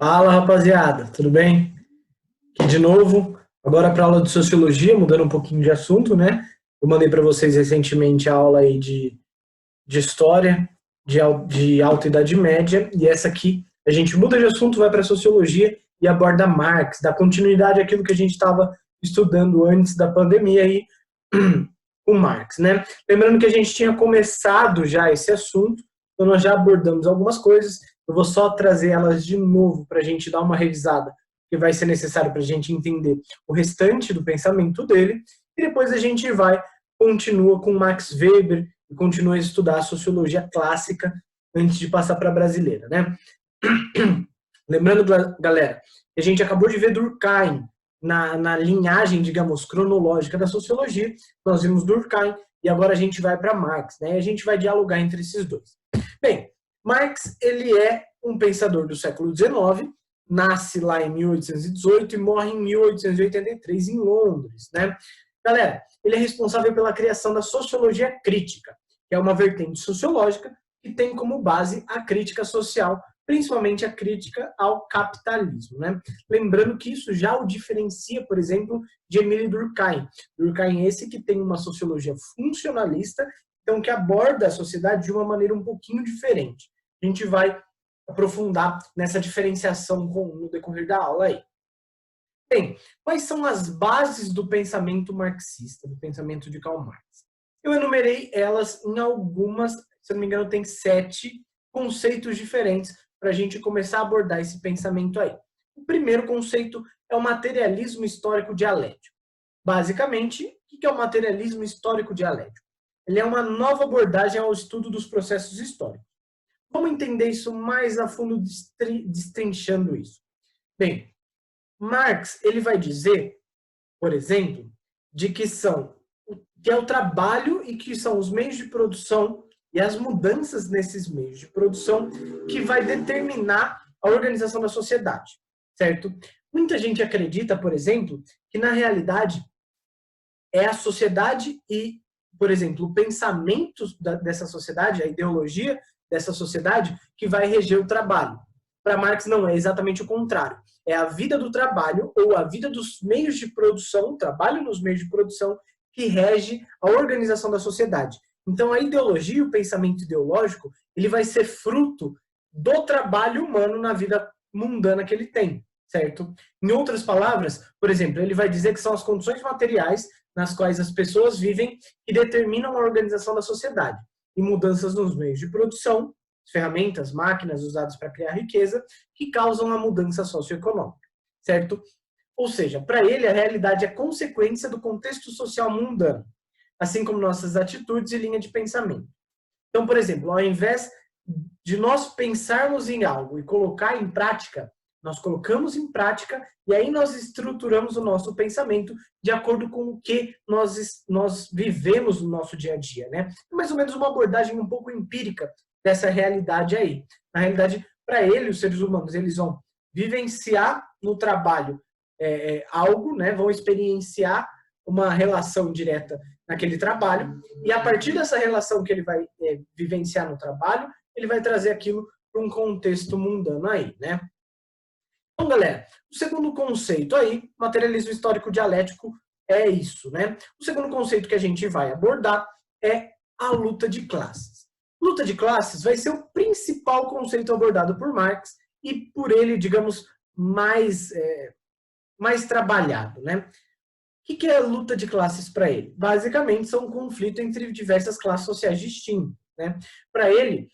Fala, rapaziada, tudo bem? Aqui de novo, agora para a aula de Sociologia, mudando um pouquinho de assunto, né? Eu mandei para vocês recentemente a aula aí de História, de Alta Idade Média, e essa aqui a gente muda de assunto, vai para Sociologia e aborda Marx, dá continuidade àquilo que a gente estava estudando antes da pandemia aí, com Marx, né? Lembrando que a gente tinha começado já esse assunto, então nós já abordamos algumas coisas, eu vou só trazer elas de novo para a gente dar uma revisada, que vai ser necessário para a gente entender o restante do pensamento dele, e depois a gente continua com Max Weber, e continua a estudar a sociologia clássica antes de passar para a brasileira, né? Lembrando, galera, que a gente acabou de ver Durkheim na linhagem, digamos, cronológica da sociologia, nós vimos Durkheim e agora a gente vai para Marx, né? A gente vai dialogar entre esses dois. Bem, Marx, ele é um pensador do século XIX, nasce lá em 1818 e morre em 1883 em Londres, né? Galera, ele é responsável pela criação da sociologia crítica, que é uma vertente sociológica que tem como base a crítica social, principalmente a crítica ao capitalismo, né? Lembrando que isso já o diferencia, por exemplo, de Emile Durkheim. Durkheim é esse que tem uma sociologia funcionalista, então que aborda a sociedade de uma maneira um pouquinho diferente. A gente vai aprofundar nessa diferenciação no decorrer da aula aí. Bem, quais são as bases do pensamento marxista, do pensamento de Karl Marx? Eu enumerei elas em algumas, se não me engano, tem 7 conceitos diferentes para a gente começar a abordar esse pensamento aí. O primeiro conceito é o materialismo histórico dialético. Basicamente, o que é o materialismo histórico dialético? Ele é uma nova abordagem ao estudo dos processos históricos. Vamos entender isso mais a fundo, destrinchando isso. Bem, Marx, ele vai dizer, por exemplo, de que é o trabalho e que são os meios de produção e as mudanças nesses meios de produção que vai determinar a organização da sociedade, certo? Muita gente acredita, por exemplo, que na realidade é a sociedade e, por exemplo, o pensamento dessa sociedade, a ideologia dessa sociedade que vai reger o trabalho. Para Marx não, é exatamente o contrário. É a vida do trabalho ou a vida dos meios de produção, trabalho nos meios de produção, que rege a organização da sociedade. Então a ideologia, o pensamento ideológico, ele vai ser fruto do trabalho humano na vida mundana que ele tem, certo? Em outras palavras, por exemplo, ele vai dizer que são as condições materiais nas quais as pessoas vivem que determinam a organização da sociedade. E mudanças nos meios de produção, ferramentas, máquinas usadas para criar riqueza, que causam a mudança socioeconômica, certo? Ou seja, para ele, a realidade é consequência do contexto social mundano, assim como nossas atitudes e linha de pensamento. Então, por exemplo, ao invés de nós pensarmos em algo e colocar em prática, nós colocamos em prática e aí nós estruturamos o nosso pensamento de acordo com o que nós vivemos no nosso dia a dia, né? É mais ou menos uma abordagem um pouco empírica dessa realidade aí. Na realidade, para ele, os seres humanos, eles vão vivenciar no trabalho algo, né? Vão experienciar uma relação direta naquele trabalho e a partir dessa relação que ele vai vivenciar no trabalho, ele vai trazer aquilo para um contexto mundano aí, né? Então, galera, o segundo conceito aí, materialismo histórico dialético, é isso, né? O segundo conceito que a gente vai abordar é a luta de classes. Luta de classes vai ser o principal conceito abordado por Marx e por ele, digamos, mais trabalhado, né? O que é a luta de classes para ele? Basicamente, são um conflito entre diversas classes sociais distintas, né? Para ele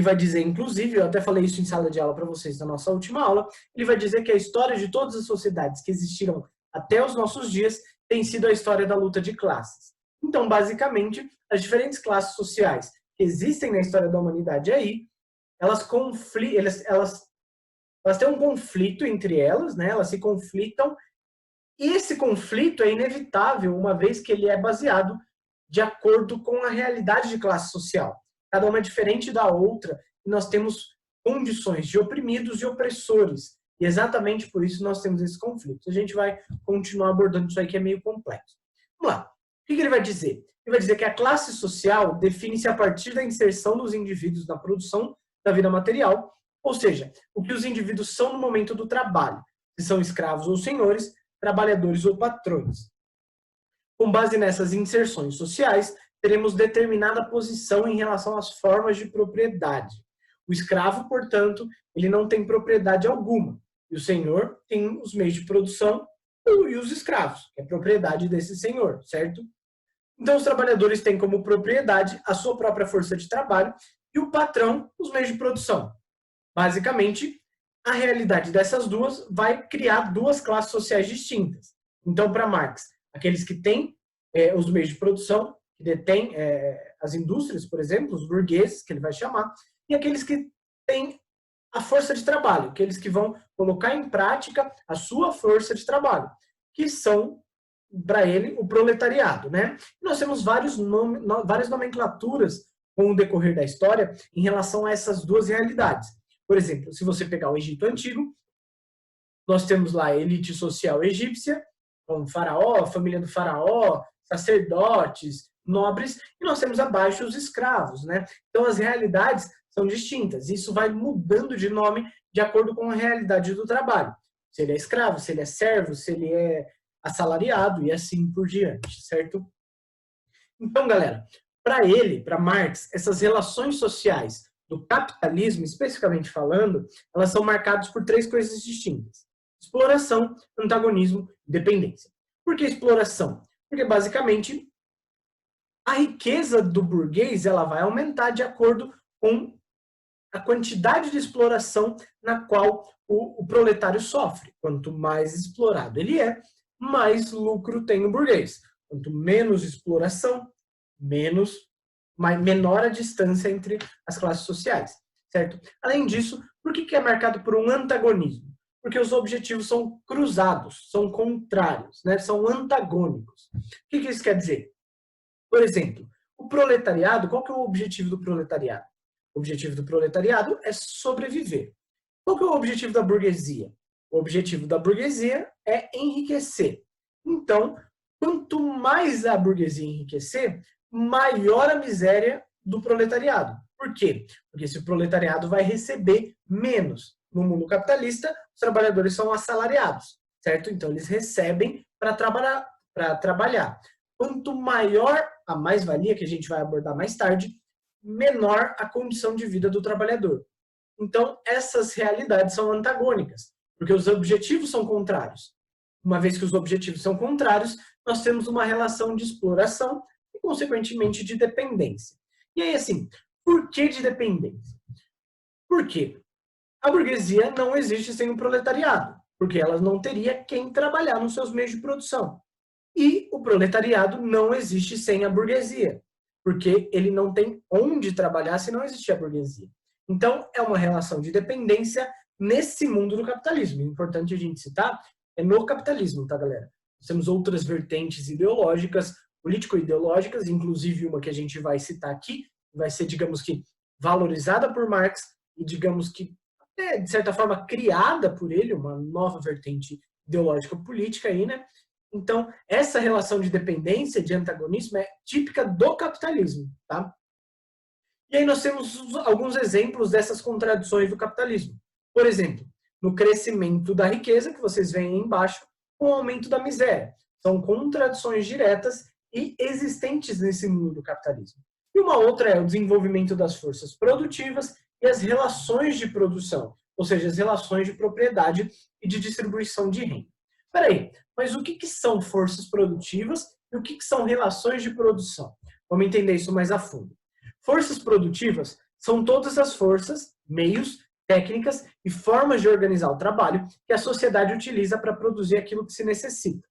vai dizer, inclusive, eu até falei isso em sala de aula para vocês na nossa última aula, ele vai dizer que a história de todas as sociedades que existiram até os nossos dias tem sido a história da luta de classes. Então, basicamente, as diferentes classes sociais que existem na história da humanidade aí, elas têm um conflito entre elas, né? Elas se conflitam, e esse conflito é inevitável, uma vez que ele é baseado de acordo com a realidade de classe social. Cada uma é diferente da outra, e nós temos condições de oprimidos e opressores. E exatamente por isso nós temos esse conflito. A gente vai continuar abordando isso aí, que é meio complexo. Vamos lá. O que ele vai dizer? Ele vai dizer que a classe social define-se a partir da inserção dos indivíduos na produção da vida material, ou seja, o que os indivíduos são no momento do trabalho, se são escravos ou senhores, trabalhadores ou patrões. Com base nessas inserções sociais, teremos determinada posição em relação às formas de propriedade. O escravo, portanto, ele não tem propriedade alguma, e o senhor tem os meios de produção e os escravos, que é propriedade desse senhor, certo? Então, os trabalhadores têm como propriedade a sua própria força de trabalho e o patrão os meios de produção. Basicamente, a realidade dessas duas vai criar duas classes sociais distintas. Então, para Marx, aqueles que têm os meios de produção, que detêm as indústrias, por exemplo, os burgueses, que ele vai chamar, e aqueles que têm a força de trabalho, aqueles que vão colocar em prática a sua força de trabalho, que são, para ele, o proletariado, né? E nós temos várias nomenclaturas com o decorrer da história em relação a essas duas realidades. Por exemplo, se você pegar o Egito Antigo, nós temos lá a elite social egípcia, com o faraó, a família do faraó, sacerdotes, nobres, e nós temos abaixo os escravos, né? Então as realidades são distintas. Isso vai mudando de nome de acordo com a realidade do trabalho. Se ele é escravo, se ele é servo, se ele é assalariado e assim por diante, certo? Então, galera, para ele, para Marx, essas relações sociais do capitalismo, especificamente falando, elas são marcadas por três coisas distintas: exploração, antagonismo e dependência. Por que exploração? Porque, basicamente, a riqueza do burguês ela vai aumentar de acordo com a quantidade de exploração na qual o proletário sofre. Quanto mais explorado ele é, mais lucro tem o burguês. Quanto menos exploração, menor a distância entre as classes sociais, certo? Além disso, por que é marcado por um antagonismo? Porque os objetivos são cruzados, são contrários, né? São antagônicos. O que isso quer dizer? Por exemplo, o proletariado, qual que é o objetivo do proletariado? O objetivo do proletariado é sobreviver. Qual que é o objetivo da burguesia? O objetivo da burguesia é enriquecer. Então, quanto mais a burguesia enriquecer, maior a miséria do proletariado. Por quê? Porque esse proletariado vai receber menos. No mundo capitalista, os trabalhadores são assalariados, certo? Então, eles recebem para trabalhar. Quanto maior a mais-valia, que a gente vai abordar mais tarde, menor a condição de vida do trabalhador. Então, essas realidades são antagônicas, porque os objetivos são contrários. Uma vez que os objetivos são contrários, nós temos uma relação de exploração e, consequentemente, de dependência. E aí, assim, por que de dependência? Por quê? A burguesia não existe sem o proletariado, porque ela não teria quem trabalhar nos seus meios de produção. E o proletariado não existe sem a burguesia, porque ele não tem onde trabalhar se não existir a burguesia. Então, é uma relação de dependência nesse mundo do capitalismo. Importante a gente citar, é no capitalismo, tá, galera? Nós temos outras vertentes ideológicas, político-ideológicas, inclusive uma que a gente vai citar aqui, vai ser, digamos que, valorizada por Marx e, digamos que, de certa forma, criada por ele, uma nova vertente ideológica política aí, né? Então, essa relação de dependência, de antagonismo, é típica do capitalismo, tá? E aí nós temos alguns exemplos dessas contradições do capitalismo. Por exemplo, no crescimento da riqueza, que vocês veem aí embaixo, com o aumento da miséria. São contradições diretas e existentes nesse mundo do capitalismo. E uma outra é o desenvolvimento das forças produtivas e as relações de produção, ou seja, as relações de propriedade e de distribuição de renda. Peraí, mas o que são forças produtivas e o que são relações de produção? Vamos entender isso mais a fundo. Forças produtivas são todas as forças, meios, técnicas e formas de organizar o trabalho que a sociedade utiliza para produzir aquilo que se necessita.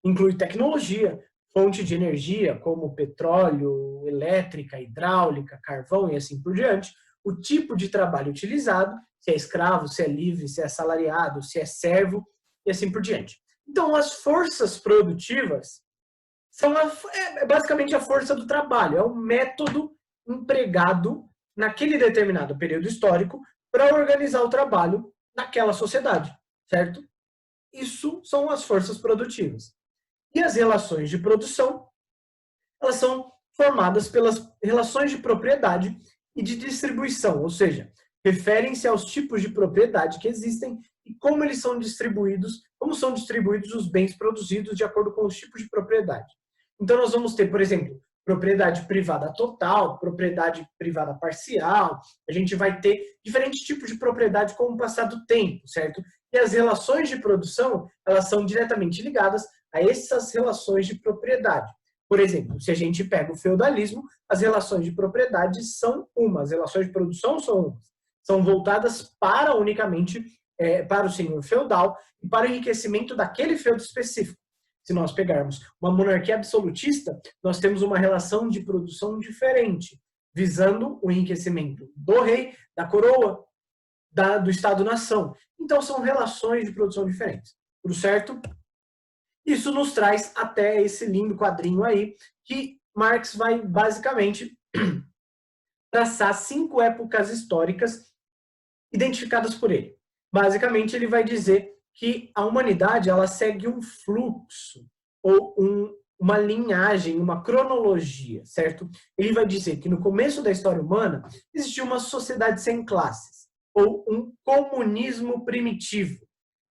Inclui tecnologia, fonte de energia como petróleo, elétrica, hidráulica, carvão e assim por diante, o tipo de trabalho utilizado, se é escravo, se é livre, se é assalariado, se é servo e assim por diante. Então, as forças produtivas são basicamente a força do trabalho, é o método empregado naquele determinado período histórico para organizar o trabalho naquela sociedade, certo? Isso são as forças produtivas. E as relações de produção, elas são formadas pelas relações de propriedade e de distribuição, ou seja, referem-se aos tipos de propriedade que existem e como eles são distribuídos, como são distribuídos os bens produzidos de acordo com os tipos de propriedade. Então, nós vamos ter, por exemplo, propriedade privada total, propriedade privada parcial, a gente vai ter diferentes tipos de propriedade com o passar do tempo, certo? E as relações de produção, elas são diretamente ligadas a essas relações de propriedade. Por exemplo, se a gente pega o feudalismo, as relações de propriedade são uma, as relações de produção são uma. São voltadas para unicamente para o senhor feudal e para o enriquecimento daquele feudo específico. Se nós pegarmos uma monarquia absolutista, nós temos uma relação de produção diferente, visando o enriquecimento do rei, da coroa, do Estado-nação. Então, são relações de produção diferentes. Tudo certo? Isso nos traz até esse lindo quadrinho aí, que Marx vai basicamente traçar 5 épocas históricas identificadas por ele. Basicamente, ele vai dizer que a humanidade ela segue um fluxo ou uma linhagem, uma cronologia, certo? Ele vai dizer que no começo da história humana existia uma sociedade sem classes ou um comunismo primitivo.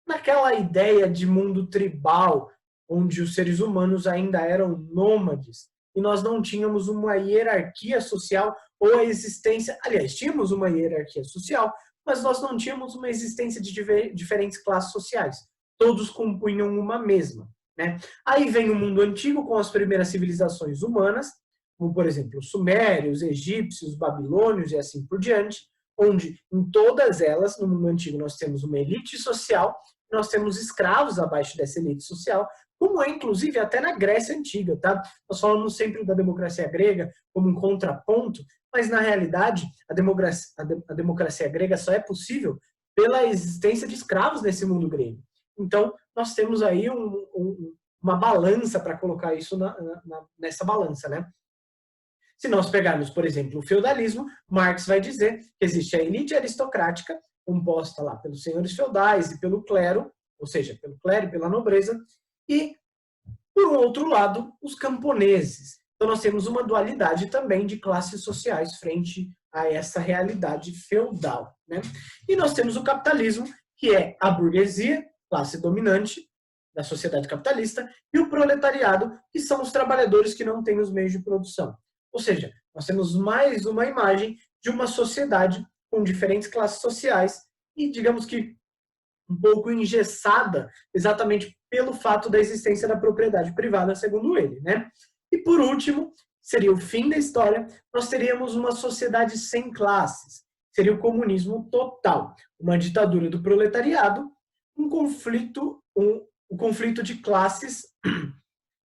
Naquela ideia de mundo tribal, onde os seres humanos ainda eram nômades e nós não tínhamos uma hierarquia social ou a existência, aliás, tínhamos uma hierarquia social, mas nós não tínhamos uma existência de diferentes classes sociais. Todos compunham uma mesma, né? Aí vem o mundo antigo com as primeiras civilizações humanas, como, por exemplo, os sumérios, egípcios, babilônios e assim por diante, onde em todas elas, no mundo antigo, nós temos uma elite social, nós temos escravos abaixo dessa elite social, como é, inclusive, até na Grécia Antiga, tá? Nós falamos sempre da democracia grega como um contraponto, mas, na realidade, a democracia grega só é possível pela existência de escravos nesse mundo grego. Então, nós temos aí uma balança para colocar isso nessa balança, né? Se nós pegarmos, por exemplo, o feudalismo, Marx vai dizer que existe a elite aristocrática, composta lá pelos senhores feudais e pelo clero, ou seja, pelo clero e pela nobreza, e, por um outro lado, os camponeses. Então, nós temos uma dualidade também de classes sociais frente a essa realidade feudal, né? E nós temos o capitalismo, que é a burguesia, classe dominante da sociedade capitalista, e o proletariado, que são os trabalhadores que não têm os meios de produção. Ou seja, nós temos mais uma imagem de uma sociedade com diferentes classes sociais e, digamos que, um pouco engessada, exatamente pelo fato da existência da propriedade privada, segundo ele, né? E, por último, seria o fim da história, nós teríamos uma sociedade sem classes. Seria o comunismo total, uma ditadura do proletariado, um conflito de classes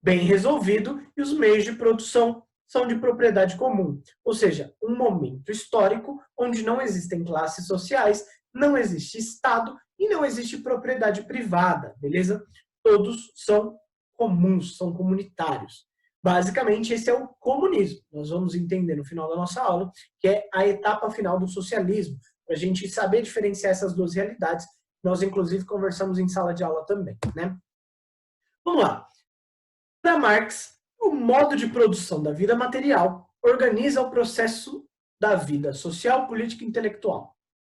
bem resolvido e os meios de produção são de propriedade comum. Ou seja, um momento histórico onde não existem classes sociais, não existe Estado e não existe propriedade privada, beleza? Todos são comuns, são comunitários. Basicamente, esse é o comunismo. Nós vamos entender no final da nossa aula, que é a etapa final do socialismo, para a gente saber diferenciar essas duas realidades. Nós, inclusive, conversamos em sala de aula também, né? Vamos lá. Para Marx, o modo de produção da vida material organiza o processo da vida social, política e intelectual.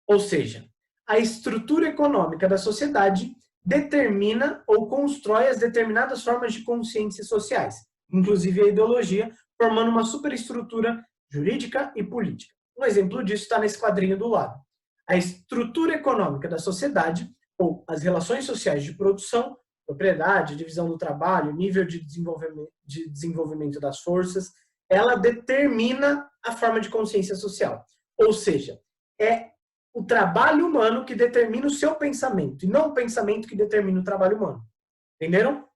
Ou seja, a estrutura econômica da sociedade determina ou constrói as determinadas formas de consciência sociais, inclusive a ideologia, formando uma superestrutura jurídica e política. Um exemplo disso está nesse quadrinho do lado. A estrutura econômica da sociedade, ou as relações sociais de produção, propriedade, divisão do trabalho, nível de desenvolvimento das forças, ela determina a forma de consciência social. Ou seja, é o trabalho humano que determina o seu pensamento, e não o pensamento que determina o trabalho humano. Entenderam?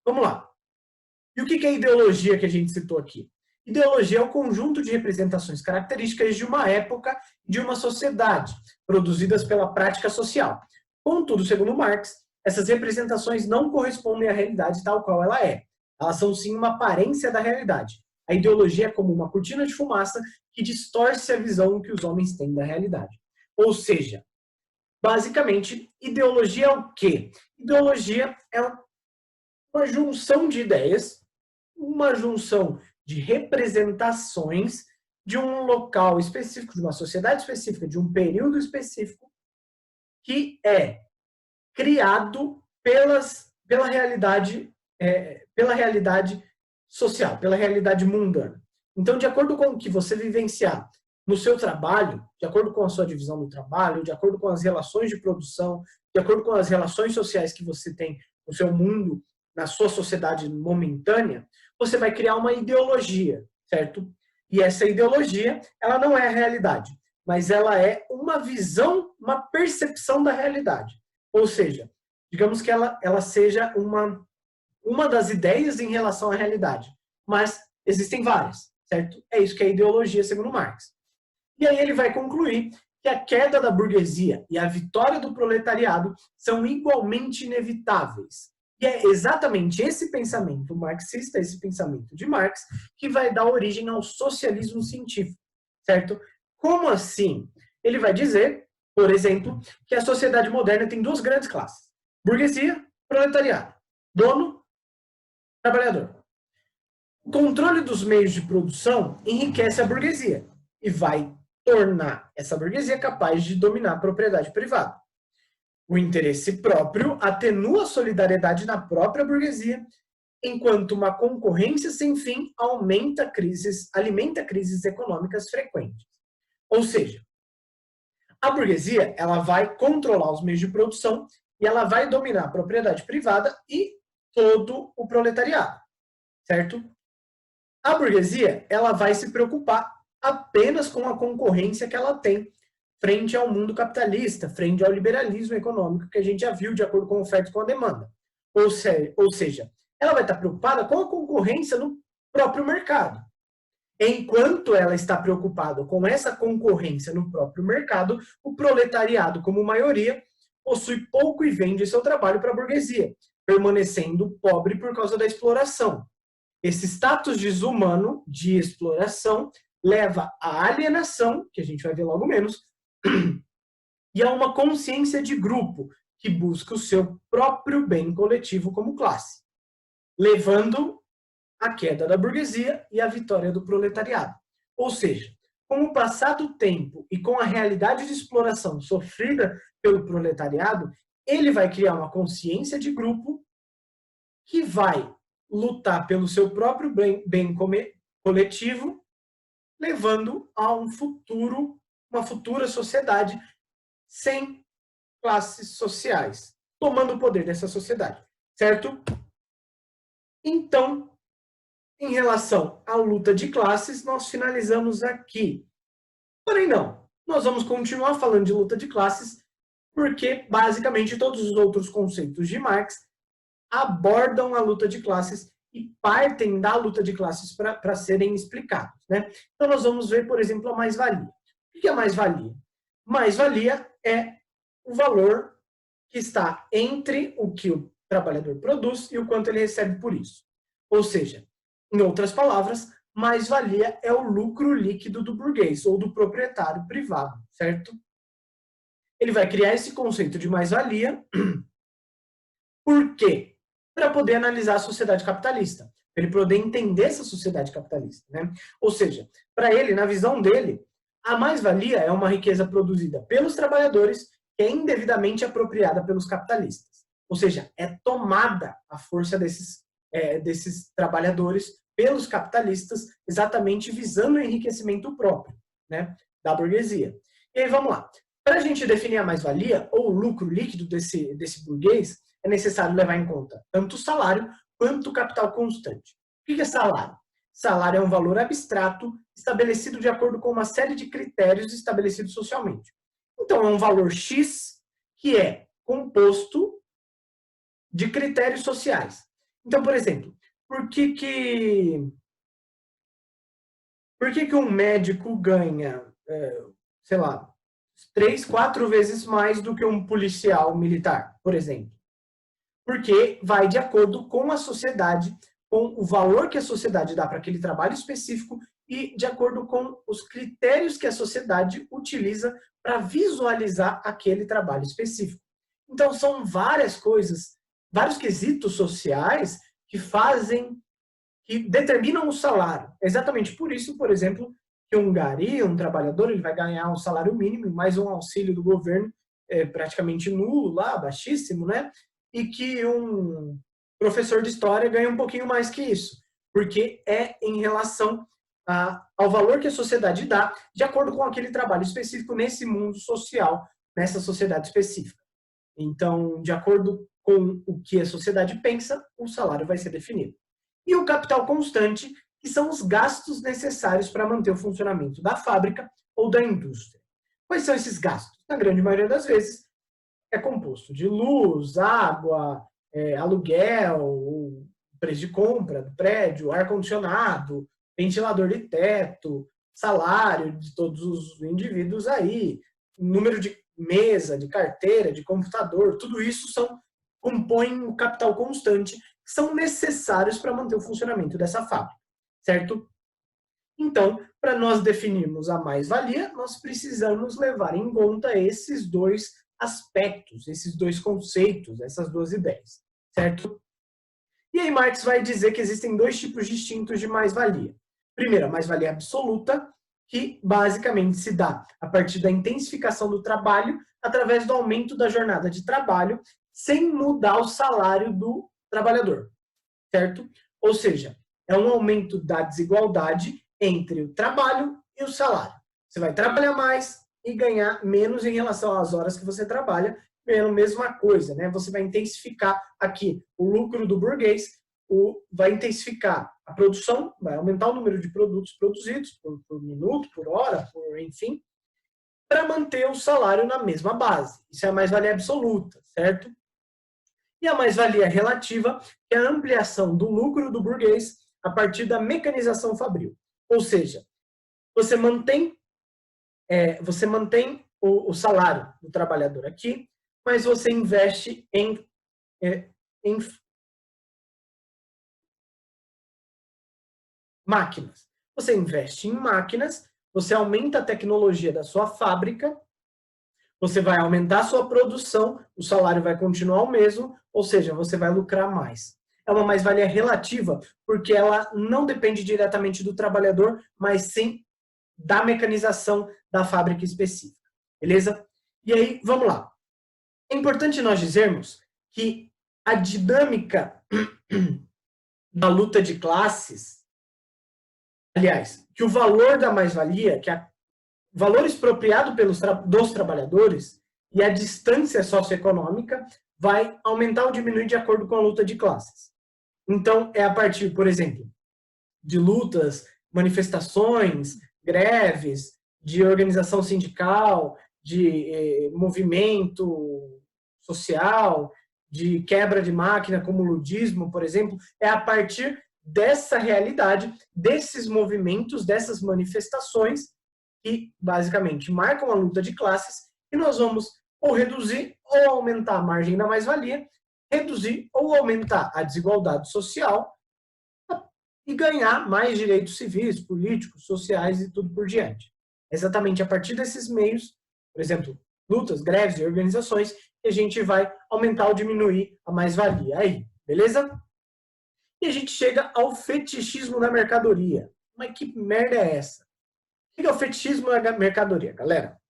Vamos lá. E o que é a ideologia que a gente citou aqui? Ideologia é o conjunto de representações características de uma época e de uma sociedade, produzidas pela prática social. Contudo, segundo Marx, essas representações não correspondem à realidade tal qual ela é. Elas são sim uma aparência da realidade. A ideologia é como uma cortina de fumaça que distorce a visão que os homens têm da realidade. Ou seja, basicamente, ideologia é o quê? Ideologia é uma junção de ideias, uma junção de representações de um local específico, de uma sociedade específica, de um período específico, que é criado pela realidade social, pela realidade mundana. Então, de acordo com o que você vivenciar no seu trabalho, de acordo com a sua divisão do trabalho, de acordo com as relações de produção, de acordo com as relações sociais que você tem no seu mundo, na sua sociedade momentânea, você vai criar uma ideologia, certo? E essa ideologia, ela não é a realidade, mas ela é uma visão, uma percepção da realidade. Ou seja, digamos que ela seja uma das ideias em relação à realidade, mas existem várias, certo? É isso que é ideologia, segundo Marx. E aí ele vai concluir que a queda da burguesia e a vitória do proletariado são igualmente inevitáveis. E é exatamente esse pensamento marxista, esse pensamento de Marx, que vai dar origem ao socialismo científico, certo? Como assim? Ele vai dizer, por exemplo, que a sociedade moderna tem duas grandes classes: burguesia, proletariado, dono, trabalhador. O controle dos meios de produção enriquece a burguesia e vai tornar essa burguesia capaz de dominar a propriedade privada. O interesse próprio atenua a solidariedade na própria burguesia, enquanto uma concorrência sem fim alimenta crises econômicas frequentes. Ou seja, a burguesia ela vai controlar os meios de produção e ela vai dominar a propriedade privada e todo o proletariado, certo? A burguesia ela vai se preocupar apenas com a concorrência que ela tem frente ao mundo capitalista, frente ao liberalismo econômico que a gente já viu de acordo com a oferta e com a demanda. Ou seja, ela vai estar preocupada com a concorrência no próprio mercado. Enquanto ela está preocupada com essa concorrência no próprio mercado, o proletariado, como maioria, possui pouco e vende seu trabalho para a burguesia, permanecendo pobre por causa da exploração. Esse status desumano de exploração leva à alienação, que a gente vai ver logo menos, e a uma consciência de grupo que busca o seu próprio bem coletivo como classe, levando à queda da burguesia e à vitória do proletariado. Ou seja, com o passar do tempo e com a realidade de exploração sofrida pelo proletariado, ele vai criar uma consciência de grupo que vai lutar pelo seu próprio bem coletivo, levando a uma futura sociedade sem classes sociais, tomando o poder dessa sociedade, certo? Então, em relação à luta de classes, nós finalizamos aqui. Porém, não. Nós vamos continuar falando de luta de classes, porque, basicamente, todos os outros conceitos de Marx abordam a luta de classes e partem da luta de classes para serem explicados, né? Então, nós vamos ver, por exemplo, a mais-valia. O que é mais-valia? Mais-valia é o valor que está entre o que o trabalhador produz e o quanto ele recebe por isso. Ou seja, em outras palavras, mais-valia é o lucro líquido do burguês ou do proprietário privado, certo? Ele vai criar esse conceito de mais-valia. Por quê? Para poder analisar a sociedade capitalista, para ele poder entender essa sociedade capitalista, né? Ou seja, para ele, na visão dele, a mais-valia é uma riqueza produzida pelos trabalhadores que é indevidamente apropriada pelos capitalistas. Ou seja, é tomada a força desses trabalhadores pelos capitalistas, exatamente visando o enriquecimento próprio, né, da burguesia. E aí, vamos lá. Para a gente definir a mais-valia, ou o lucro líquido desse burguês, é necessário levar em conta tanto o salário quanto o capital constante. O que é salário? Salário é um valor abstrato estabelecido de acordo com uma série de critérios estabelecidos socialmente. Então, é um valor X que é composto de critérios sociais. Então, por exemplo, por que um médico ganha, sei lá, 3, 4 vezes mais do que um policial militar, por exemplo? Porque vai de acordo com a sociedade, com o valor que a sociedade dá para aquele trabalho específico e de acordo com os critérios que a sociedade utiliza para visualizar aquele trabalho específico. Então, são várias coisas, vários quesitos sociais que determinam o salário. Exatamente por isso, por exemplo, que um gari, um trabalhador, ele vai ganhar um salário mínimo, mais um auxílio do governo praticamente nulo lá, baixíssimo, né? E que um professor de história ganha um pouquinho mais que isso, porque é em relação ao valor que a sociedade dá, de acordo com aquele trabalho específico nesse mundo social, nessa sociedade específica. Então, de acordo com o que a sociedade pensa, o salário vai ser definido. E o capital constante, que são os gastos necessários para manter o funcionamento da fábrica ou da indústria. Quais são esses gastos? Na grande maioria das vezes, é composto de luz, água, aluguel, preço de compra do prédio, ar-condicionado, ventilador de teto, salário de todos os indivíduos aí, número de mesa, de carteira, de computador, tudo isso compõem o capital constante, que são necessários para manter o funcionamento dessa fábrica, certo? Então, para nós definirmos a mais-valia, nós precisamos levar em conta esses dois aspectos, esses dois conceitos, essas duas ideias, certo? E aí Marx vai dizer que existem dois tipos distintos de mais-valia. Primeiro, a mais-valia absoluta, que basicamente se dá a partir da intensificação do trabalho através do aumento da jornada de trabalho, sem mudar o salário do trabalhador, certo? Ou seja, é um aumento da desigualdade entre o trabalho e o salário. Você vai trabalhar mais e ganhar menos em relação às horas que você trabalha, ganhando a mesma coisa, né? Você vai intensificar aqui o lucro do burguês, vai intensificar a produção, vai aumentar o número de produtos produzidos por minuto, por hora, enfim, para manter o salário na mesma base. Isso é a mais-valia absoluta, certo? E a mais-valia relativa, que é a ampliação do lucro do burguês a partir da mecanização fabril. Ou seja, você mantém o salário do trabalhador aqui, mas você investe em máquinas. Você investe em máquinas, você aumenta a tecnologia da sua fábrica, você vai aumentar a sua produção, o salário vai continuar o mesmo, ou seja, você vai lucrar mais. É uma mais-valia relativa, porque ela não depende diretamente do trabalhador, mas sim da mecanização da fábrica específica. Beleza? E aí, vamos lá. É importante nós dizermos que a dinâmica da luta de classes, aliás, que o valor da mais-valia, que o valor expropriado dos trabalhadores e a distância socioeconômica vai aumentar ou diminuir de acordo com a luta de classes. Então, é a partir, por exemplo, de lutas, manifestações, greves, de organização sindical, de movimento social, de quebra de máquina, como o ludismo, por exemplo, é a partir dessa realidade, desses movimentos, dessas manifestações, que basicamente marcam a luta de classes, e nós vamos ou reduzir ou aumentar a margem da mais-valia, reduzir ou aumentar a desigualdade social e ganhar mais direitos civis, políticos, sociais e tudo por diante. É exatamente a partir desses meios, por exemplo, lutas, greves e organizações, que a gente vai aumentar ou diminuir a mais-valia aí, beleza? E a gente chega ao fetichismo da mercadoria. Mas que merda é essa? O que é o fetichismo da mercadoria, galera?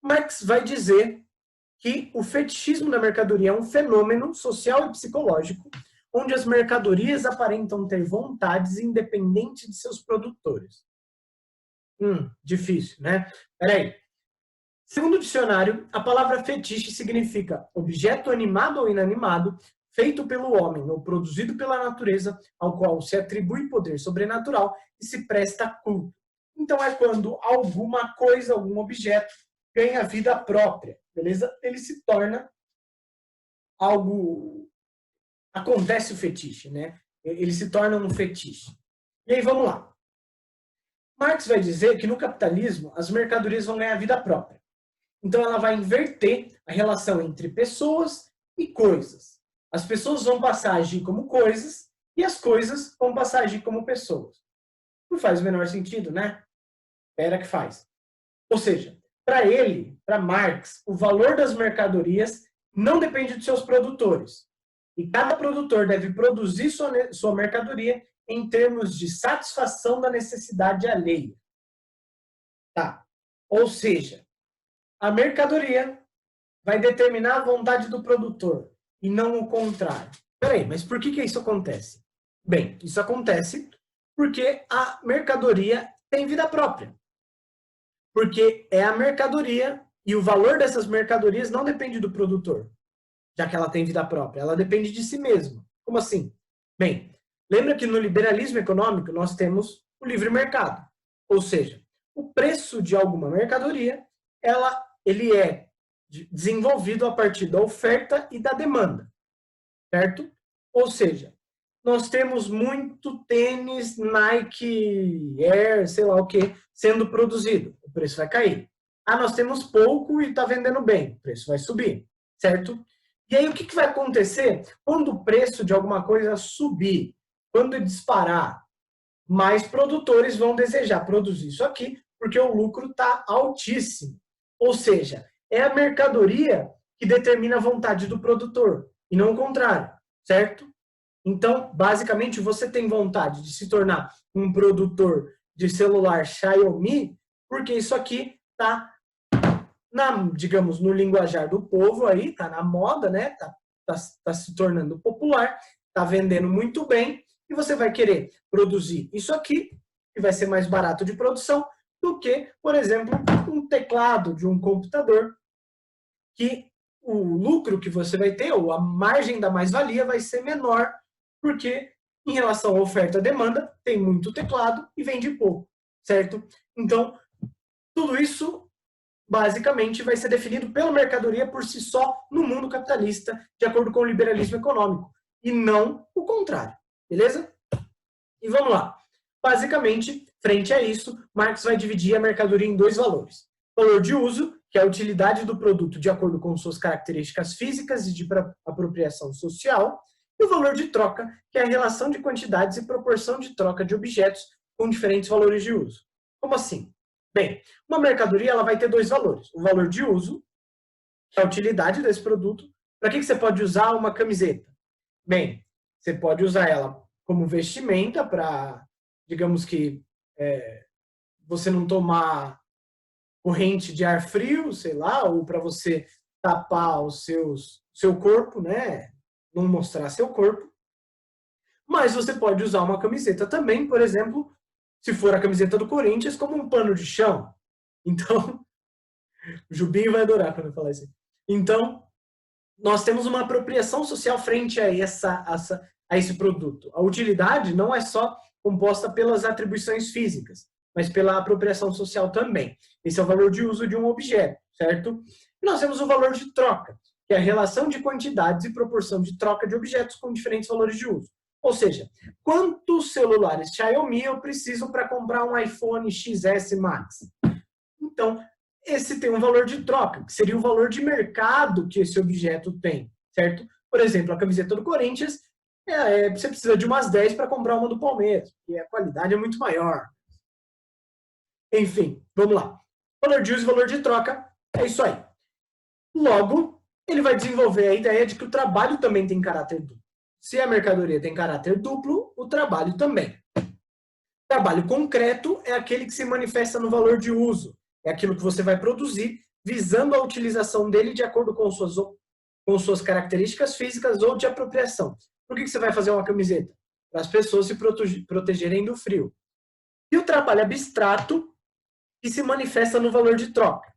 Marx vai dizer que o fetichismo da mercadoria é um fenômeno social e psicológico onde as mercadorias aparentam ter vontades independentes de seus produtores. Difícil, né? Peraí. Segundo o dicionário, a palavra fetiche significa objeto animado ou inanimado, feito pelo homem ou produzido pela natureza, ao qual se atribui poder sobrenatural e se presta culto. Então é quando alguma coisa, algum objeto, ganha vida própria, beleza? Ele se torna algo... Acontece o fetiche, né? Ele se torna um fetiche. E aí, vamos lá. Marx vai dizer que no capitalismo as mercadorias vão ganhar vida própria. Então ela vai inverter a relação entre pessoas e coisas. As pessoas vão passar a agir como coisas e as coisas vão passar a agir como pessoas. Não faz o menor sentido, né? Espera que faz. Ou seja, para ele, para Marx, o valor das mercadorias não depende dos seus produtores. E cada produtor deve produzir sua mercadoria em termos de satisfação da necessidade alheia. Tá? Ou seja, a mercadoria vai determinar a vontade do produtor e não o contrário. Peraí, mas por que isso acontece? Bem, isso acontece porque a mercadoria tem vida própria. Porque é a mercadoria e o valor dessas mercadorias não depende do produtor, já que ela tem vida própria, ela depende de si mesma. Como assim? Bem, lembra que no liberalismo econômico nós temos o livre mercado, ou seja, o preço de alguma mercadoria, ele é desenvolvido a partir da oferta e da demanda, certo? Ou seja, nós temos muito tênis Nike Air, sei lá o que, sendo produzido, o preço vai cair. Ah, nós temos pouco e está vendendo bem, o preço vai subir, certo? E aí o que vai acontecer? Quando o preço de alguma coisa subir, quando disparar, mais produtores vão desejar produzir isso aqui, porque o lucro está altíssimo. Ou seja, é a mercadoria que determina a vontade do produtor, e não o contrário, certo? Então, basicamente, você tem vontade de se tornar um produtor de celular Xiaomi, porque isso aqui está, digamos, no linguajar do povo aí, está na moda, né? Tá se tornando popular, está vendendo muito bem, e você vai querer produzir isso aqui, que vai ser mais barato de produção, do que, por exemplo, um teclado de um computador, que o lucro que você vai ter, ou a margem da mais-valia, vai ser menor, porque em relação à oferta e demanda, tem muito teclado e vende pouco, certo? Então, tudo isso, basicamente, vai ser definido pela mercadoria por si só no mundo capitalista, de acordo com o liberalismo econômico, e não o contrário, beleza? E vamos lá. Basicamente, frente a isso, Marx vai dividir a mercadoria em dois valores. Valor de uso, que é a utilidade do produto de acordo com suas características físicas e de apropriação social, e o valor de troca, que é a relação de quantidades e proporção de troca de objetos com diferentes valores de uso. Como assim? Bem, uma mercadoria ela vai ter dois valores. O valor de uso, que é a utilidade desse produto. Para que você pode usar uma camiseta? Bem, você pode usar ela como vestimenta para, digamos que, você não tomar corrente de ar frio, sei lá, ou para você tapar seu corpo, né? Não mostrar seu corpo. Mas você pode usar uma camiseta também, por exemplo, se for a camiseta do Corinthians, como um pano de chão. Então, o Jubinho vai adorar quando eu falar isso. Então, nós temos uma apropriação social frente a esse produto. A utilidade não é só composta pelas atribuições físicas, mas pela apropriação social também. Esse é o valor de uso de um objeto, certo? E nós temos o valor de troca, que é a relação de quantidades e proporção de troca de objetos com diferentes valores de uso. Ou seja, quantos celulares Xiaomi eu preciso para comprar um iPhone XS Max? Então, esse tem um valor de troca, que seria o valor de mercado que esse objeto tem, certo? Por exemplo, a camiseta do Corinthians, você precisa de umas 10 para comprar uma do Palmeiras, porque a qualidade é muito maior. Enfim, vamos lá. Valor de uso e valor de troca, é isso aí. Logo, ele vai desenvolver a ideia de que o trabalho também tem caráter duplo. Se a mercadoria tem caráter duplo, o trabalho também. Trabalho concreto é aquele que se manifesta no valor de uso. É aquilo que você vai produzir, visando a utilização dele de acordo com suas características físicas ou de apropriação. Por que você vai fazer uma camiseta? Para as pessoas se protegerem do frio. E o trabalho abstrato, que se manifesta no valor de troca.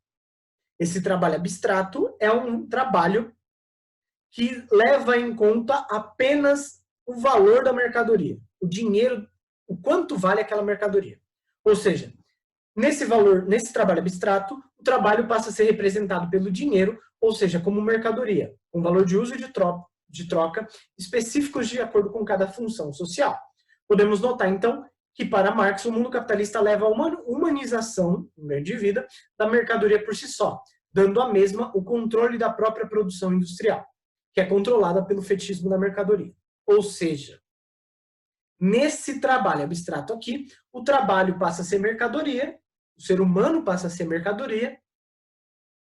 Esse trabalho abstrato é um trabalho que leva em conta apenas o valor da mercadoria, o dinheiro, o quanto vale aquela mercadoria. Ou seja, nesse trabalho abstrato, o trabalho passa a ser representado pelo dinheiro, ou seja, como mercadoria, com valor de uso e de troca específicos de acordo com cada função social. Podemos notar, então, que para Marx o mundo capitalista leva a uma humanização, no meio de vida, da mercadoria por si só, dando à mesma o controle da própria produção industrial, que é controlada pelo fetichismo da mercadoria. Ou seja, nesse trabalho abstrato aqui, o trabalho passa a ser mercadoria, o ser humano passa a ser mercadoria,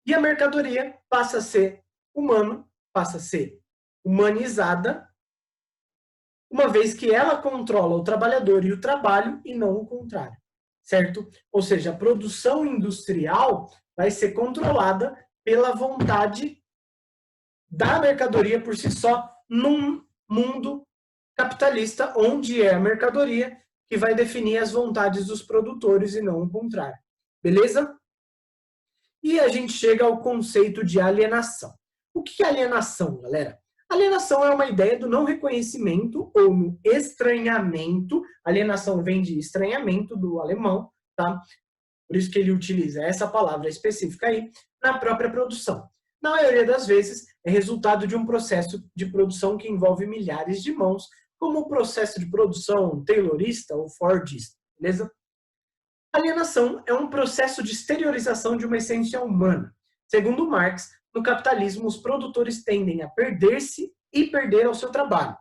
e a mercadoria passa a ser humano, passa a ser humanizada, uma vez que ela controla o trabalhador e o trabalho e não o contrário, certo? Ou seja, a produção industrial vai ser controlada pela vontade da mercadoria por si só num mundo capitalista, onde é a mercadoria que vai definir as vontades dos produtores e não o contrário. Beleza? E a gente chega ao conceito de alienação. O que é alienação, galera? Alienação é uma ideia do não reconhecimento ou no estranhamento. Alienação vem de estranhamento do alemão, tá? Por isso que ele utiliza essa palavra específica aí na própria produção. Na maioria das vezes, é resultado de um processo de produção que envolve milhares de mãos, como o processo de produção taylorista ou fordista, beleza? Alienação é um processo de exteriorização de uma essência humana. Segundo Marx, no capitalismo, os produtores tendem a perder-se e perder ao seu trabalho,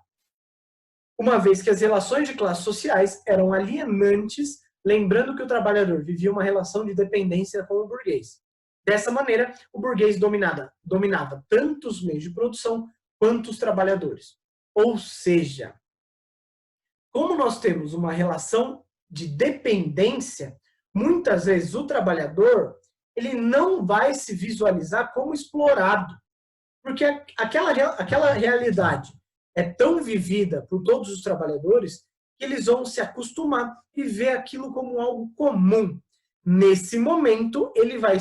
uma vez que as relações de classes sociais eram alienantes, lembrando que o trabalhador vivia uma relação de dependência com o burguês. Dessa maneira, o burguês dominava tanto os meios de produção quanto os trabalhadores. Ou seja, como nós temos uma relação de dependência, muitas vezes o trabalhador ele não vai se visualizar como explorado, porque aquela realidade é tão vivida por todos os trabalhadores que eles vão se acostumar e ver aquilo como algo comum. Nesse momento, ele vai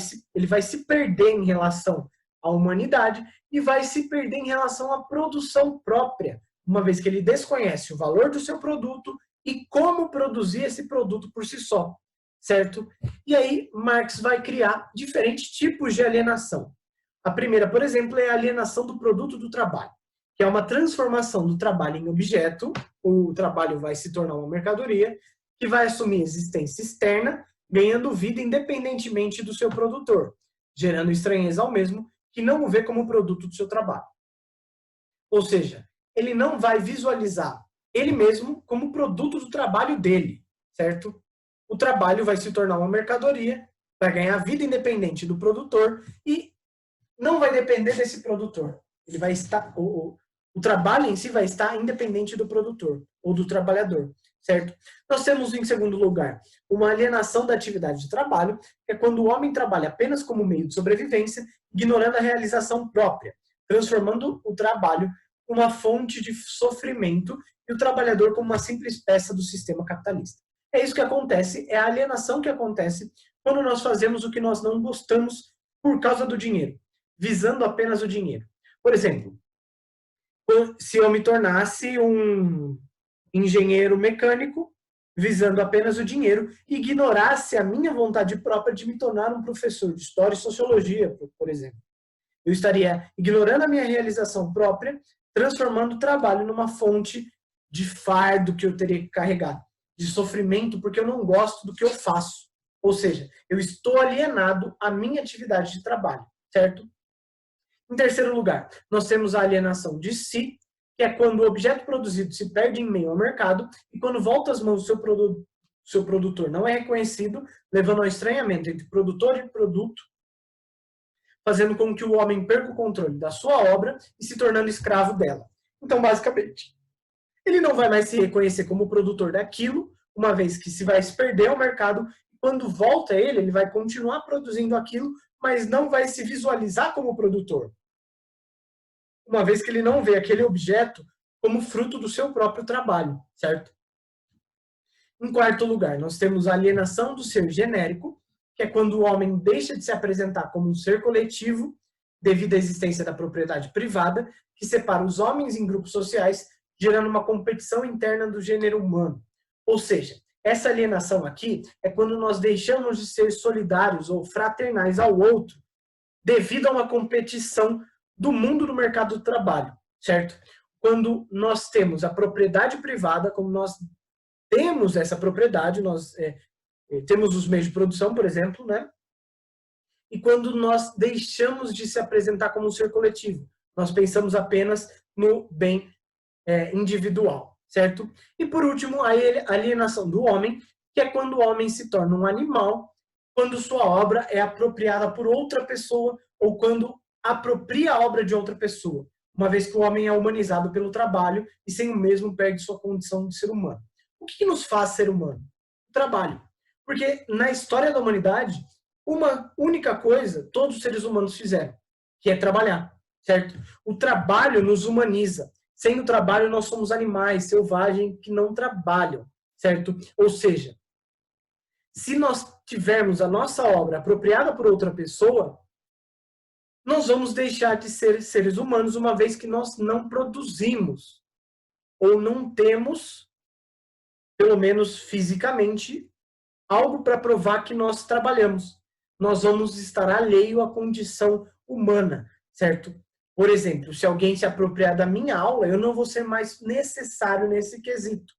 se perder em relação à humanidade e vai se perder em relação à produção própria, uma vez que ele desconhece o valor do seu produto e como produzir esse produto por si só, certo? E aí, Marx vai criar diferentes tipos de alienação. A primeira, por exemplo, é a alienação do produto do trabalho, que é uma transformação do trabalho em objeto. O trabalho vai se tornar uma mercadoria que vai assumir existência externa, ganhando vida independentemente do seu produtor, gerando estranheza ao mesmo que não o vê como produto do seu trabalho. Ou seja, ele não vai visualizar ele mesmo como produto do trabalho dele, certo? O trabalho vai se tornar uma mercadoria, vai ganhar vida independente do produtor e não vai depender desse produtor. Ele vai estar, o trabalho em si vai estar independente do produtor ou do trabalhador, certo? Nós temos, em segundo lugar, uma alienação da atividade de trabalho, que é quando o homem trabalha apenas como meio de sobrevivência, ignorando a realização própria, transformando o trabalho em uma fonte de sofrimento e o trabalhador como uma simples peça do sistema capitalista. É isso que acontece, é a alienação que acontece quando nós fazemos o que nós não gostamos por causa do dinheiro, visando apenas o dinheiro. Por exemplo, se eu me tornasse um engenheiro mecânico, visando apenas o dinheiro, e ignorasse a minha vontade própria de me tornar um professor de história e sociologia, por exemplo. Eu estaria ignorando a minha realização própria, transformando o trabalho numa fonte de fardo que eu teria que carregar, de sofrimento, porque eu não gosto do que eu faço. Ou seja, eu estou alienado à minha atividade de trabalho, certo? Em terceiro lugar, nós temos a alienação de si, que é quando o objeto produzido se perde em meio ao mercado e quando volta às mãos do seu produtor não é reconhecido, levando ao estranhamento entre produtor e produto, fazendo com que o homem perca o controle da sua obra e se tornando escravo dela. Então, basicamente, ele não vai mais se reconhecer como produtor daquilo, uma vez que se vai se perder ao mercado, e quando volta ele vai continuar produzindo aquilo, mas não vai se visualizar como produtor, uma vez que ele não vê aquele objeto como fruto do seu próprio trabalho, certo? Em quarto lugar, nós temos a alienação do ser genérico, que é quando o homem deixa de se apresentar como um ser coletivo devido à existência da propriedade privada, que separa os homens em grupos sociais, gerando uma competição interna do gênero humano. Ou seja, essa alienação aqui é quando nós deixamos de ser solidários ou fraternais ao outro devido a uma competição do mundo do mercado do trabalho, certo? Quando nós temos a propriedade privada, como nós temos essa propriedade, nós temos os meios de produção, por exemplo, né? E quando nós deixamos de se apresentar como um ser coletivo, nós pensamos apenas no bem individual, certo? E por último, a alienação do homem, que é quando o homem se torna um animal, quando sua obra é apropriada por outra pessoa ou quando apropria a obra de outra pessoa. uma vez que o homem é humanizado pelo trabalho e sem o mesmo perde sua condição de ser humano. O que nos faz ser humano? O trabalho. Porque na história da humanidade, uma única coisa todos os seres humanos fizeram, que é trabalhar, certo? O trabalho nos humaniza. Sem o trabalho, nós somos animais selvagens que não trabalham, certo? Ou seja, se nós tivermos a nossa obra apropriada por outra pessoa, nós vamos deixar de ser seres humanos, uma vez que nós não produzimos ou não temos, pelo menos fisicamente, algo para provar que nós trabalhamos. Nós vamos estar alheio à condição humana, certo? Por exemplo, se alguém se apropriar da minha aula, eu não vou ser mais necessário nesse quesito.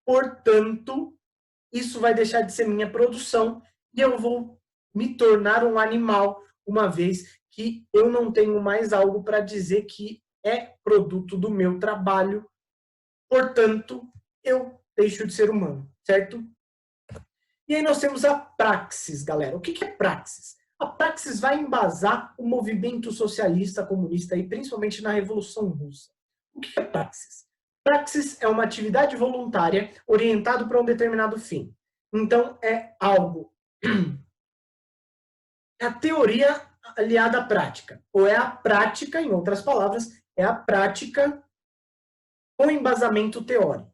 Portanto, isso vai deixar de ser minha produção e eu vou me tornar um animal, uma vez que eu não tenho mais algo para dizer que é produto do meu trabalho. Portanto, eu deixo de ser humano, certo? E aí nós temos a praxis, galera. O que é praxis? A praxis vai embasar o movimento socialista, comunista, e principalmente na Revolução Russa. O que é praxis? Praxis é uma atividade voluntária orientada para um determinado fim. Então, é algo... É a teoria aliada à prática. Ou é a prática, em outras palavras, é a prática com embasamento teórico.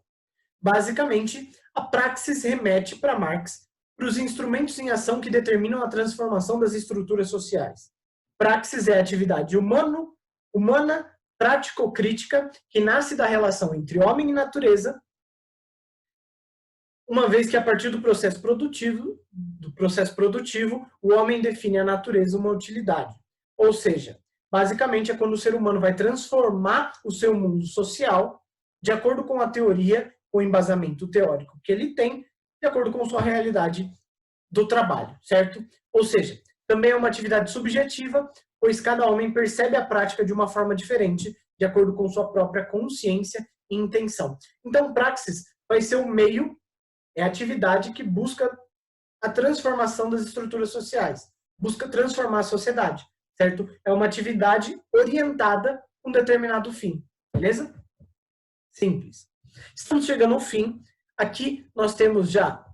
Basicamente, a praxis remete para Marx para os instrumentos em ação que determinam a transformação das estruturas sociais. Praxis é a atividade humana, prático-crítica, que nasce da relação entre homem e natureza, uma vez que a partir do processo produtivo, o homem define a natureza uma utilidade. Ou seja, basicamente é quando o ser humano vai transformar o seu mundo social de acordo com a teoria, o embasamento teórico que ele tem, de acordo com sua realidade do trabalho, certo? Ou seja, também é uma atividade subjetiva, pois cada homem percebe a prática de uma forma diferente, de acordo com sua própria consciência e intenção. Então, praxis vai ser o meio, é a atividade que busca a transformação das estruturas sociais, busca transformar a sociedade, certo? É uma atividade orientada a um determinado fim, beleza? Simples. Estamos chegando ao fim. Aqui nós temos já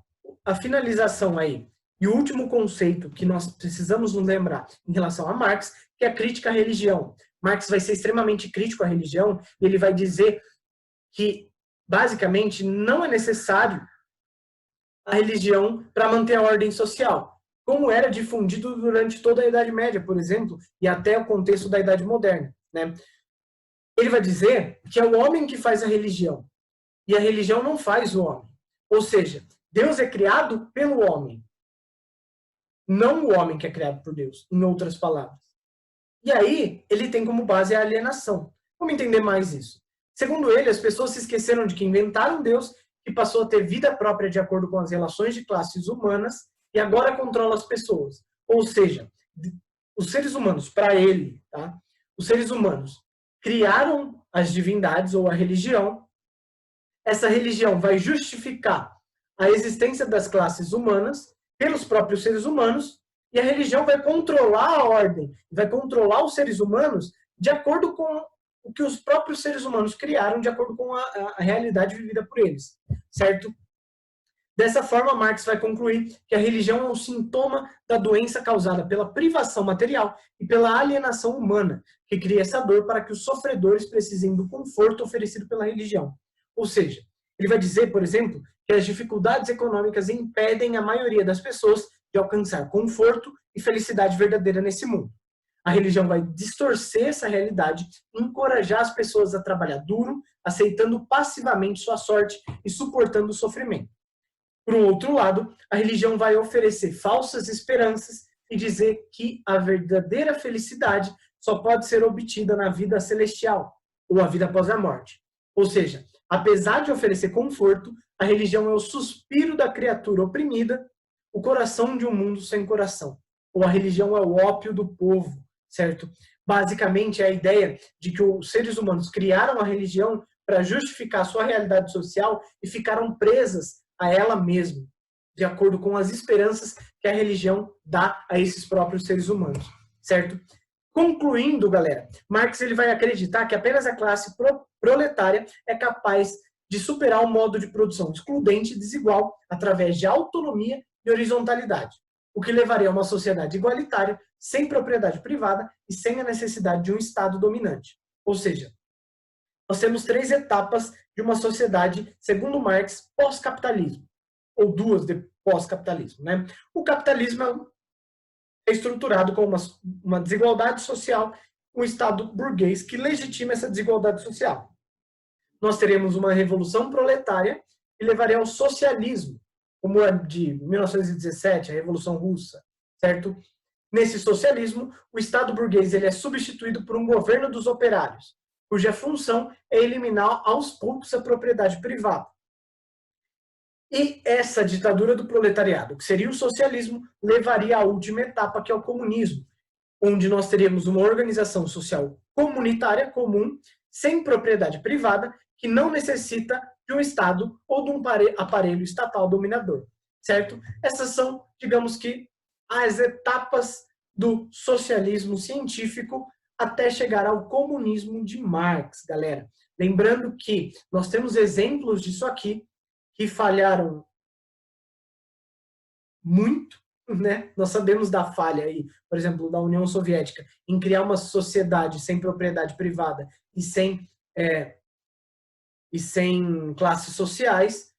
a finalização aí e o último conceito que nós precisamos nos lembrar em relação a Marx, que é a crítica à religião. Marx vai ser extremamente crítico à religião e ele vai dizer que, basicamente, não é necessário a religião para manter a ordem social, como era difundido durante toda a Idade Média, por exemplo, e até o contexto da Idade Moderna, né? Ele vai dizer que é o homem que faz a religião, e a religião não faz o homem. Ou seja, Deus é criado pelo homem, não o homem que é criado por Deus, em outras palavras. E aí, ele tem como base a alienação. Vamos entender mais isso. Segundo ele, as pessoas se esqueceram de que inventaram Deus, que passou a ter vida própria de acordo com as relações de classes humanas, e agora controla as pessoas. Ou seja, os seres humanos, para ele, tá? Os seres humanos criaram as divindades ou a religião. Essa religião vai justificar a existência das classes humanas pelos próprios seres humanos, e a religião vai controlar a ordem, vai controlar os seres humanos de acordo com o que os próprios seres humanos criaram, de acordo com a realidade vivida por eles, certo? Dessa forma, Marx vai concluir que a religião é um sintoma da doença causada pela privação material e pela alienação humana, que cria essa dor para que os sofredores precisem do conforto oferecido pela religião. Ou seja, ele vai dizer, por exemplo, que as dificuldades econômicas impedem a maioria das pessoas de alcançar conforto e felicidade verdadeira nesse mundo. A religião vai distorcer essa realidade e encorajar as pessoas a trabalhar duro, aceitando passivamente sua sorte e suportando o sofrimento. Por um outro lado, a religião vai oferecer falsas esperanças e dizer que a verdadeira felicidade só pode ser obtida na vida celestial, ou a vida após a morte. Ou seja, apesar de oferecer conforto, a religião é o suspiro da criatura oprimida, o coração de um mundo sem coração. Ou a religião é o ópio do povo, certo? Basicamente, é a ideia de que os seres humanos criaram a religião para justificar a sua realidade social e ficaram presas a ela mesma, de acordo com as esperanças que a religião dá a esses próprios seres humanos, certo? Concluindo, galera, Marx ele vai acreditar que apenas a classe proletária é capaz de superar o modo de produção excludente e desigual através de autonomia e horizontalidade, o que levaria a uma sociedade igualitária, sem propriedade privada e sem a necessidade de um Estado dominante. Ou seja, nós temos 3 etapas de uma sociedade, segundo Marx, pós-capitalismo, ou 2 de pós-capitalismo, né? O capitalismo é estruturado com uma desigualdade social, um Estado burguês que legitima essa desigualdade social. Nós teremos uma revolução proletária que levaria ao socialismo, como a de 1917, a Revolução Russa, certo? Nesse socialismo, o Estado burguês ele é substituído por um governo dos operários, cuja função é eliminar aos poucos a propriedade privada. E essa ditadura do proletariado, que seria o socialismo, levaria à última etapa, que é o comunismo, onde nós teríamos uma organização social comunitária comum, sem propriedade privada, que não necessita de um Estado ou de um aparelho estatal dominador, certo? Essas são, digamos que, as etapas do socialismo científico até chegar ao comunismo de Marx, galera. Lembrando que nós temos exemplos disso aqui que falharam muito, né? Nós sabemos da falha aí, por exemplo, da União Soviética, em criar uma sociedade sem propriedade privada e sem classes sociais,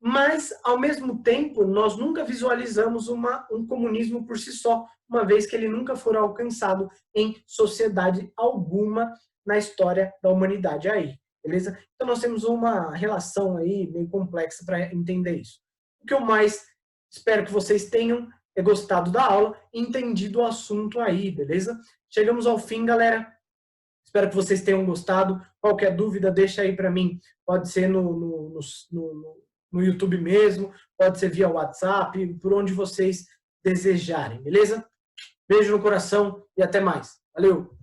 mas, ao mesmo tempo, nós nunca visualizamos um comunismo por si só, uma vez que ele nunca foi alcançado em sociedade alguma na história da humanidade aí, beleza? Então nós temos uma relação aí meio complexa para entender isso. O que eu mais espero que vocês tenham gostado da aula e entendido o assunto aí, beleza? Chegamos ao fim, galera. Espero que vocês tenham gostado. Qualquer dúvida, deixa aí para mim. Pode ser no YouTube mesmo, pode ser via WhatsApp, por onde vocês desejarem, beleza? Beijo no coração e até mais. Valeu!